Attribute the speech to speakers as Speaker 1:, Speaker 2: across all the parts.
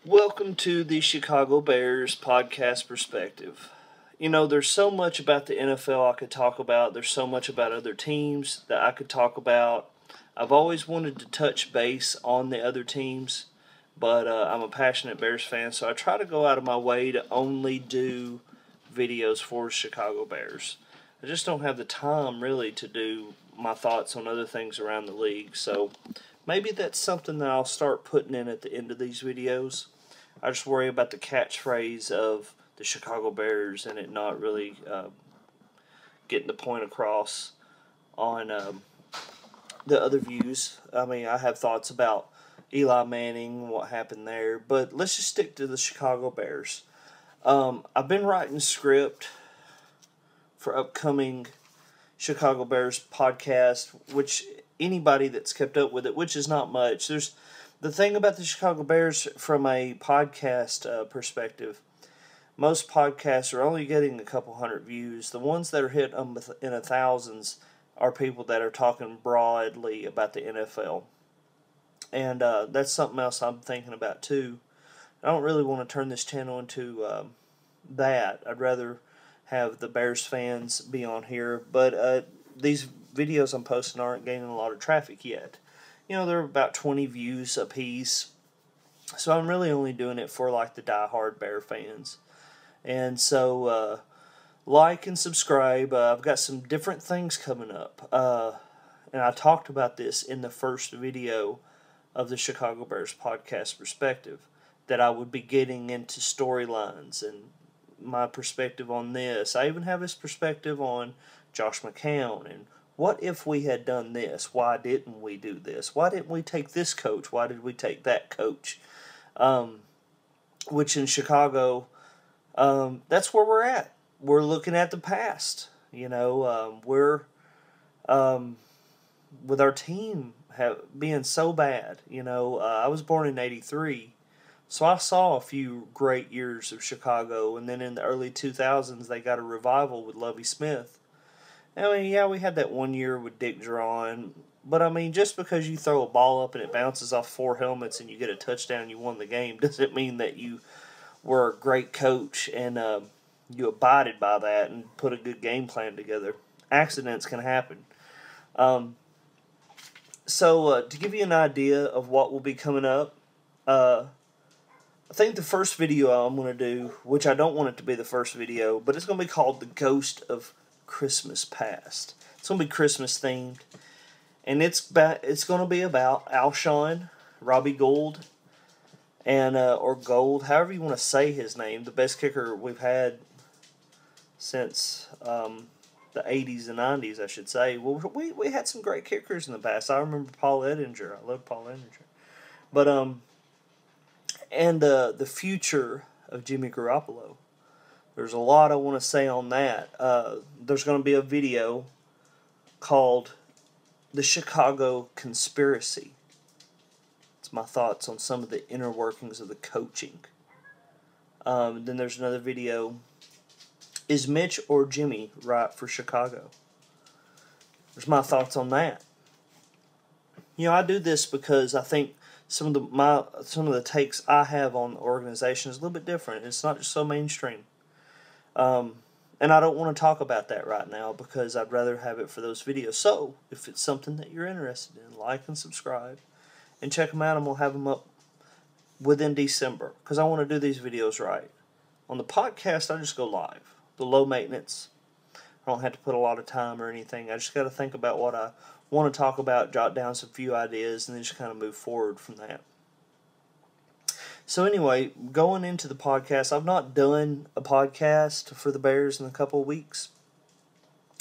Speaker 1: Welcome to the Chicago Bears podcast perspective. You know, there's so much about the NFL I could talk about. There's so much about other teams that I could talk about. I've always wanted to touch base on the other teams, but I'm a passionate Bears fan, so I try to go out of my way to only do videos for Chicago Bears. I just don't have the time really to do my thoughts on other things around the league, so maybe that's something that I'll start putting in at the end of these videos. I just worry about the catchphrase of the Chicago Bears and it not really getting the point across on the other views. I mean, I have thoughts about Eli Manning, what happened there, but let's just stick to the Chicago Bears. I've been writing script for upcoming Chicago Bears podcast, which anybody that's kept up with it, which is not much. There's the thing about the Chicago Bears from a podcast perspective. Most podcasts are only getting a couple hundred views. The ones that are hit in the thousands are people that are talking broadly about the NFL. And that's something else I'm thinking about too. I don't really want to turn this channel into that. I'd rather have the Bears fans be on here. But these videos I'm posting aren't gaining a lot of traffic yet. You know, they're about 20 views a piece. So I'm really only doing it for like the diehard Bear fans. And so like and subscribe. I've got some different things coming up. And I talked about this in the first video of the Chicago Bears podcast perspective, that I would be getting into storylines and my perspective on this. I even have his perspective on Josh McCown and what if we had done this? Why didn't we do this? Why didn't we take this coach? Why did we take that coach? Which in Chicago, that's where we're at. We're looking at the past. You know, we're with our team being so bad. You know, I was born in '83, so I saw a few great years of Chicago, and then in the early 2000s they got a revival with Lovie Smith. I mean, yeah, we had that one year with Dick Drawn, but I mean, just because you throw a ball up and it bounces off four helmets and you get a touchdown and you won the game doesn't mean that you were a great coach and you abided by that and put a good game plan together. Accidents can happen. So to give you an idea of what will be coming up, I think the first video I'm going to do, which I don't want it to be the first video, but it's going to be called The Ghost of Christmas Past. It's going to be Christmas themed, and it's going to be about Alshon, Robbie Gould, and or Gold, however you want to say his name, the best kicker we've had since the 80s and 90s, I should say. Well, we had some great kickers in the past. I remember Paul Edinger. I love Paul Edinger. But and the future of Jimmy Garoppolo. There's a lot I want to say on that. There's going to be a video called The Chicago Conspiracy. It's my thoughts on some of the inner workings of the coaching. Then there's another video, Is Mitch or Jimmy right for Chicago? There's my thoughts on that. You know, I do this because I think some of the takes I have on the organization is a little bit different. It's not just so mainstream. And I don't want to talk about that right now because I'd rather have it for those videos. So, if it's something that you're interested in, like and subscribe and check them out, and we'll have them up within December because I want to do these videos right. On the podcast, I just go live. The low maintenance. I don't have to put a lot of time or anything. I just got to think about what I want to talk about, jot down some few ideas, and then just kind of move forward from that. So anyway, going into the podcast, I've not done a podcast for the Bears in a couple of weeks.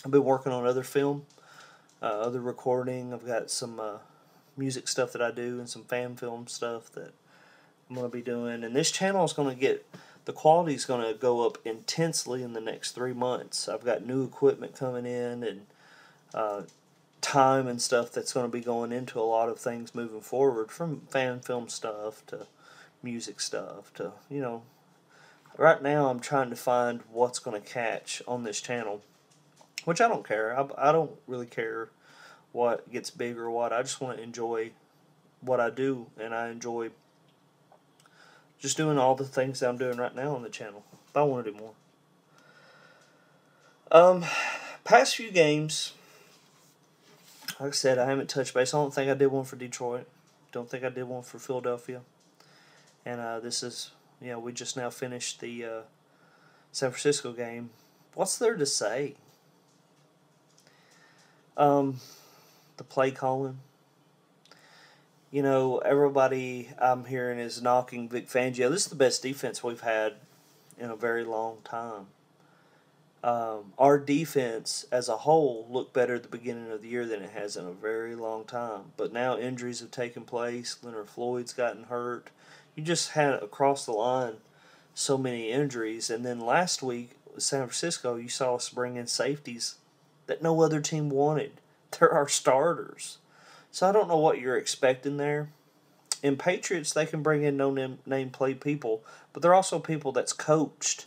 Speaker 1: I've been working on other film, other recording. I've got some music stuff that I do and some fan film stuff that I'm going to be doing. And this channel is going to the quality is going to go up intensely in the next 3 months. I've got new equipment coming in and time and stuff that's going to be going into a lot of things moving forward, from fan film stuff to music stuff to, you know, right now I'm trying to find what's going to catch on this channel, which I don't care. I don't really care what gets big or what. I just want to enjoy what I do, and I enjoy Just doing all the things that I'm doing right now on the channel. But I want to do more. Past few games, like I said, I haven't touched base. I don't think I did one for Detroit. Don't think I did one for Philadelphia. And this is, we just now finished the San Francisco game. What's there to say? The play calling. Everybody I'm hearing is knocking Vic Fangio. This is the best defense we've had in a very long time. Our defense as a whole looked better at the beginning of the year than it has in a very long time. But now injuries have taken place. Leonard Floyd's gotten hurt. You just had across the line so many injuries. And then last week with San Francisco, you saw us bring in safeties that no other team wanted. They're our starters. So I don't know what you're expecting there. In Patriots, they can bring in no-name play people, but they're also people that's coached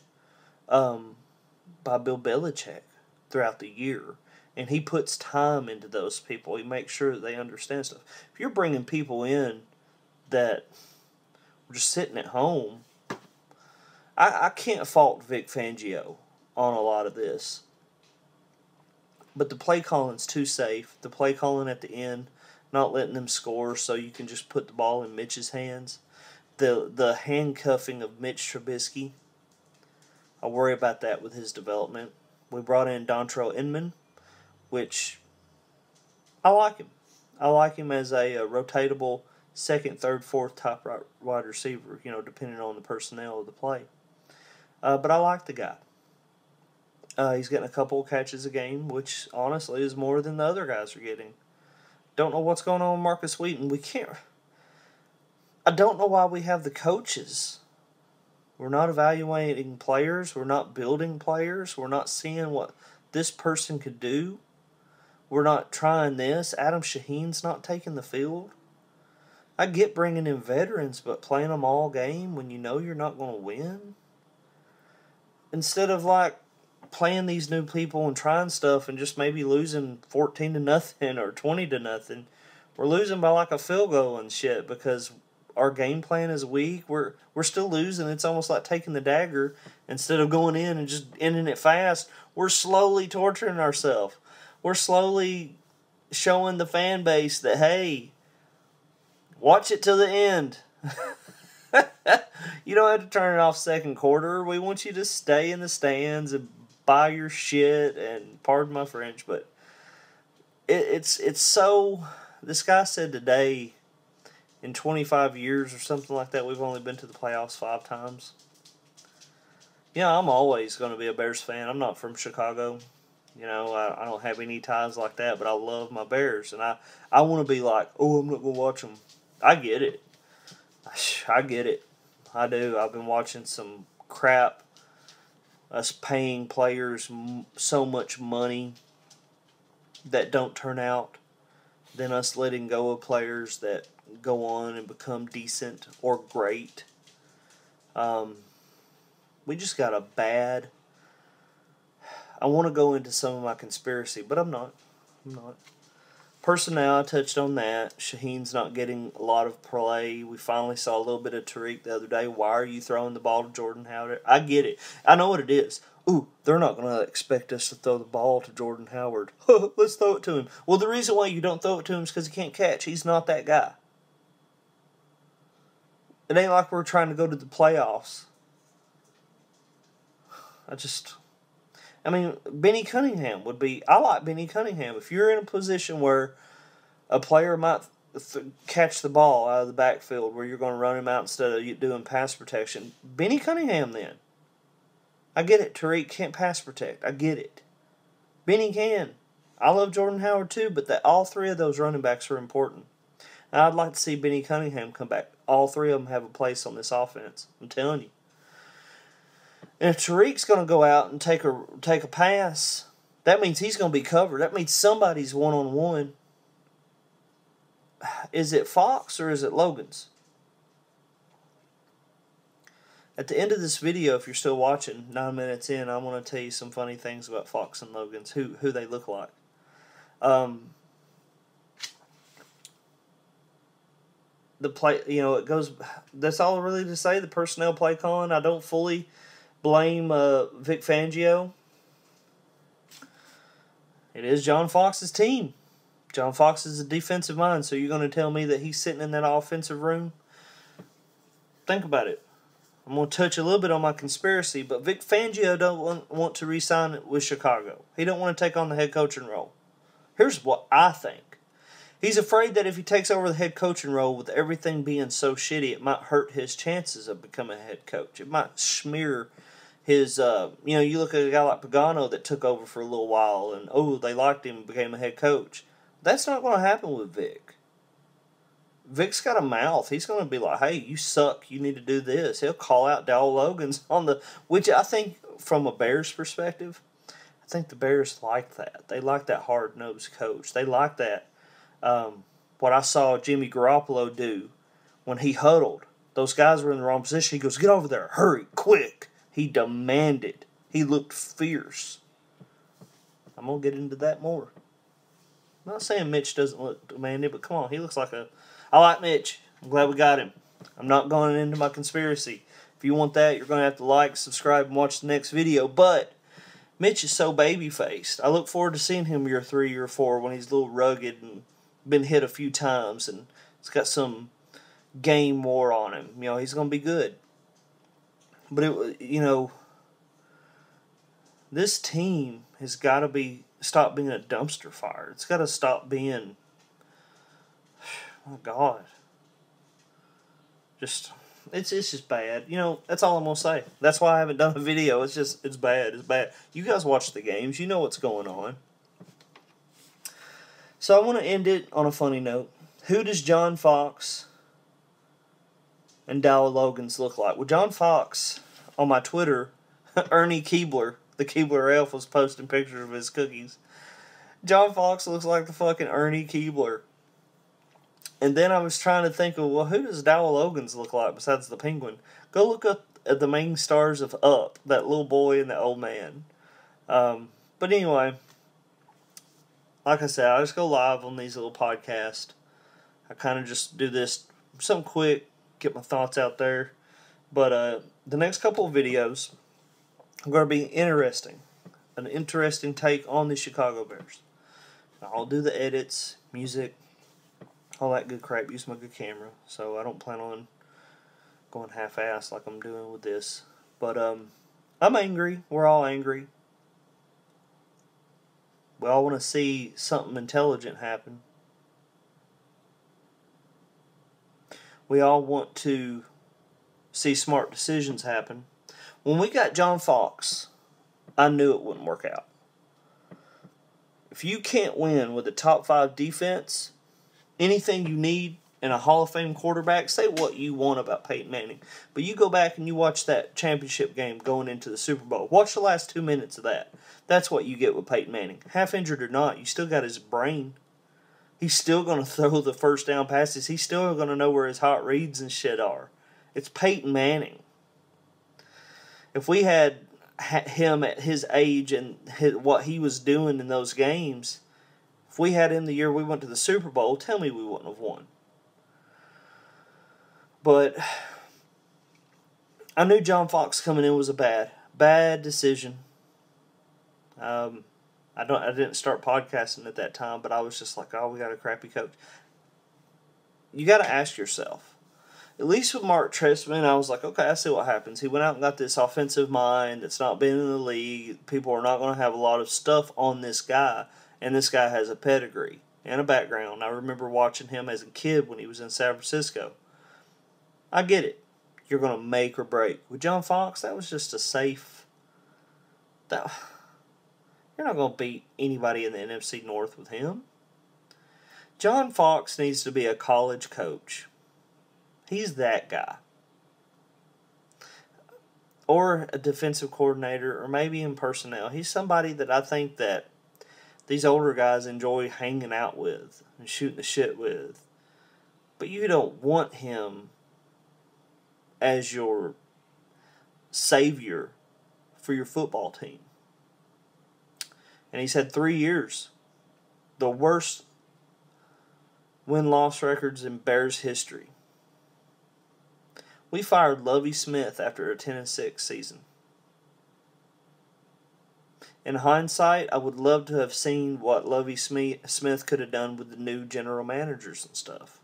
Speaker 1: by Bill Belichick throughout the year. And he puts time into those people. He makes sure that they understand stuff. If you're bringing people in that were just sitting at home, I can't fault Vic Fangio on a lot of this. But the play calling's too safe. The play calling at the end, not letting them score so you can just put the ball in Mitch's hands. The handcuffing of Mitch Trubisky, I worry about that with his development. We brought in Dontrell Inman, which I like him. I like him as a rotatable second, third, fourth top wide receiver, depending on the personnel of the play. But I like the guy. He's getting a couple of catches a game, which honestly is more than the other guys are getting. Don't know what's going on with Marcus Wheaton. I don't know why we have the coaches. We're not evaluating players. We're not building players. We're not seeing what this person could do. We're not trying this. Adam Shaheen's not taking the field. I get bringing in veterans, but playing them all game when you know you're not going to win? Instead of playing these new people and trying stuff and just maybe losing 14-0 or 20-0, we're losing by a field goal and shit because our game plan is weak. We're still losing. It's almost like taking the dagger instead of going in and just ending it fast. We're slowly torturing ourselves. We're slowly showing the fan base that, hey, watch it till the end. You don't have to turn it off second quarter. We want you to stay in the stands and buy your shit, and pardon my French, but it's so. This guy said today, in 25 years or something like that, we've only been to the playoffs 5 times. I'm always going to be a Bears fan. I'm not from Chicago. I don't have any ties like that, but I love my Bears, and I want to be I'm not going to watch them. I get it. I get it. I do. I've been watching some crap. Us paying players so much money that don't turn out, than us letting go of players that go on and become decent or great. We just got a bad. I want to go into some of my conspiracy, but I'm not. Personnel, I touched on that. Shaheen's not getting a lot of play. We finally saw a little bit of Tariq the other day. Why are you throwing the ball to Jordan Howard? I get it. I know what it is. Ooh, they're not going to expect us to throw the ball to Jordan Howard. Let's throw it to him. Well, the reason why you don't throw it to him is because he can't catch. He's not that guy. It ain't like we're trying to go to the playoffs. Benny Cunningham would be. I like Benny Cunningham. If you're in a position where a player might catch the ball out of the backfield where you're going to run him out instead of doing pass protection, Benny Cunningham then. I get it. Tariq can't pass protect. I get it. Benny can. I love Jordan Howard too, but all 3 of those running backs are important. And I'd like to see Benny Cunningham come back. All 3 of them have a place on this offense. I'm telling you. And if Tariq's going to go out and take a pass, that means he's going to be covered. That means somebody's one-on-one. Is it Fox or is it Logan's? At the end of this video, if you're still watching, 9 minutes in, I want to tell you some funny things about Fox and Logan's, who they look like. the play, it goes. That's all really to say. The personnel play calling. I don't fully blame Vic Fangio. It is John Fox's team. John Fox is a defensive mind, so you're going to tell me that he's sitting in that offensive room? Think about it. I'm going to touch a little bit on my conspiracy, but Vic Fangio don't want to re-sign with Chicago. He don't want to take on the head coaching role. Here's what I think. He's afraid that if he takes over the head coaching role with everything being so shitty, it might hurt his chances of becoming a head coach. It might smear his, you look at a guy like Pagano that took over for a little while and, they liked him and became a head coach. That's not going to happen with Vic. Vic's got a mouth. He's going to be like, hey, you suck. You need to do this. He'll call out Dowell Logans which I think from a Bears perspective, I think the Bears like that. They like that hard-nosed coach. They like that. What I saw Jimmy Garoppolo do when he huddled. Those guys were in the wrong position. He goes, get over there. Hurry, quick. He demanded. He looked fierce. I'm going to get into that more. I'm not saying Mitch doesn't look demanding, but come on, he looks like I like Mitch. I'm glad we got him. I'm not going into my conspiracy. If you want that, you're going to have to like, subscribe, and watch the next video. But Mitch is so baby-faced. I look forward to seeing him year 3, year 4 when he's a little rugged and been hit a few times and he's got some game war on him. He's going to be good. But, this team has got to stop being a dumpster fire. It's got to stop being, oh God, it's just bad. That's all I'm going to say. That's why I haven't done a video. It's bad. It's bad. You guys watch the games. You know what's going on. So I want to end it on a funny note. Who does John Fox and Dowell Logans look like? Well, John Fox, on my Twitter, Ernie Keebler, the Keebler elf, was posting pictures of his cookies. John Fox looks like the fucking Ernie Keebler. And then I was trying to think of, who does Dowell Logans look like besides the penguin? Go look up at the main stars of Up, that little boy and the old man. But anyway, like I said, I just go live on these little podcasts. I kind of just do this, something quick, get my thoughts out there. But the next couple of videos are going to be interesting. An interesting take on the Chicago Bears. I'll do the edits, music, all that good crap. Use my good camera. So I don't plan on going half-assed like I'm doing with this. But I'm angry. We're all angry. We all want to see something intelligent happen. We all want to see smart decisions happen. When we got John Fox, I knew it wouldn't work out. If you can't win with a top 5 defense, anything you need in a Hall of Fame quarterback, say what you want about Peyton Manning. But you go back and you watch that championship game going into the Super Bowl. Watch the last 2 minutes of that. That's what you get with Peyton Manning. Half injured or not, you still got his brain. He's still going to throw the first down passes. He's still going to know where his hot reads and shit are. It's Peyton Manning. If we had him at his age and what he was doing in those games, if we had him the year we went to the Super Bowl, tell me we wouldn't have won. But I knew John Fox coming in was a bad decision. I didn't start podcasting at that time, but I was just like, we got a crappy coach. You got to ask yourself. At least with Mark Trestman, I was like, okay, I see what happens. He went out and got this offensive mind that's not been in the league. People are not going to have a lot of stuff on this guy, and this guy has a pedigree and a background. I remember watching him as a kid when he was in San Francisco. I get it. You're going to make or break. With John Fox, that was just a safe... You're not going to beat anybody in the NFC North with him. John Fox needs to be a college coach. He's that guy. Or a defensive coordinator, or maybe in personnel. He's somebody that I think that these older guys enjoy hanging out with and shooting the shit with. But you don't want him as your savior for your football team. And he's had 3 years. The worst win-loss records in Bears history. We fired Lovie Smith after a 10-6 season. In hindsight, I would love to have seen what Lovie Smith could have done with the new general managers and stuff.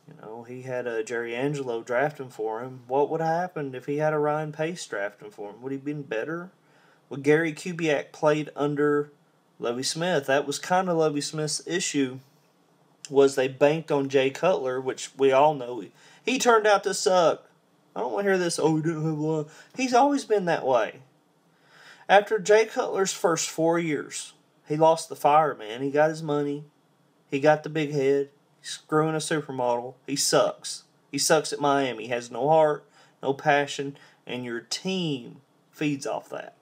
Speaker 1: You know, he had a Jerry Angelo drafting for him. What would have happened if he had a Ryan Pace drafting for him? Would he have been better? Well, Gary Kubiak played under Lovie Smith. That was kind of Lovie Smith's issue, was they banked on Jay Cutler, which we all know. He turned out to suck. I don't want to hear this, oh, he didn't have one. He's always been that way. After Jay Cutler's first 4 years, he lost the fire, man. He got his money. He got the big head. He's screwing a supermodel. He sucks. He sucks at Miami. He has no heart, no passion, and your team feeds off that.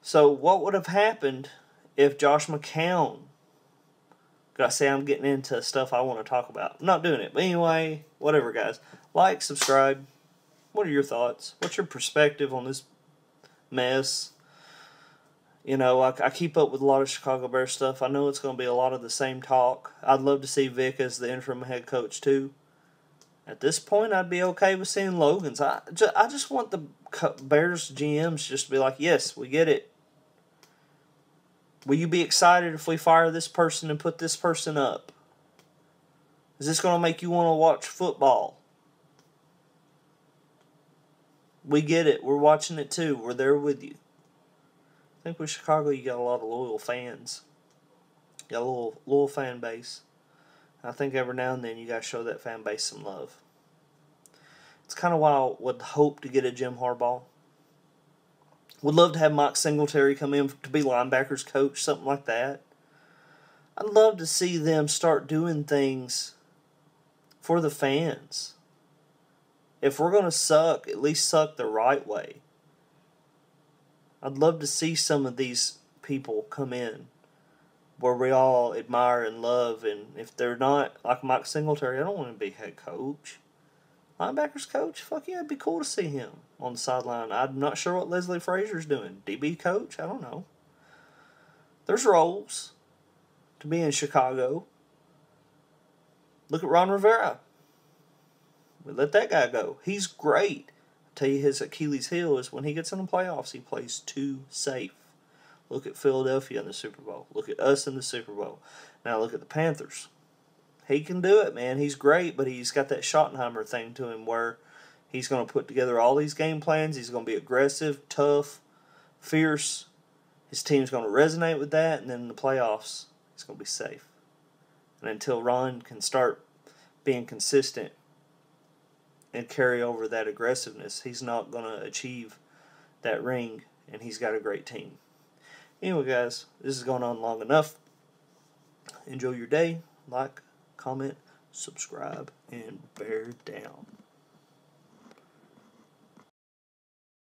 Speaker 1: So what would have happened if Josh McCown... I say I'm getting into stuff I want to talk about. I'm not doing it. But anyway, whatever, guys. Like, subscribe. What are your thoughts? What's your perspective on this mess? You know, I keep up with a lot of Chicago Bears stuff. I know it's going to be a lot of the same talk. I'd love to see Vic as the interim head coach, too. At this point, I'd be okay with seeing Logan's. I just want the Bears GMs just to be like, yes, we get it. Will you be excited if we fire this person and put this person up? Is this going to make you want to watch football? We get it. We're watching it too. We're there with you. I think with Chicago, you got a lot of loyal fans. You got a loyal fan base. I think every now and then you got to show that fan base some love. It's kind of why I would hope to get a Jim Harbaugh. Would love to have Mike Singletary come in to be linebackers coach, something like that. I'd love to see them start doing things for the fans. If we're going to suck, at least suck the right way. I'd love to see some of these people come in where we all admire and love. And if they're not like Mike Singletary, I don't want to be head coach. Linebackers coach? Fuck yeah, it'd be cool to see him on the sideline. I'm not sure what Leslie Frazier's doing. DB coach? I don't know. There's roles to be in Chicago. Look at Ron Rivera. We let that guy go. He's great. I tell you, his Achilles heel is when he gets in the playoffs, he plays too safe. Look at Philadelphia in the Super Bowl. Look at us in the Super Bowl. Now look at the Panthers. He can do it, man. He's great, but he's got that Schottenheimer thing to him where he's going to put together all these game plans. He's going to be aggressive, tough, fierce. His team's going to resonate with that, and then in the playoffs, he's going to be safe. And until Ron can start being consistent and carry over that aggressiveness, he's not going to achieve that ring, and he's got a great team. Anyway, guys, this has gone on long enough. Enjoy your day. Like, comment, subscribe, and bear down.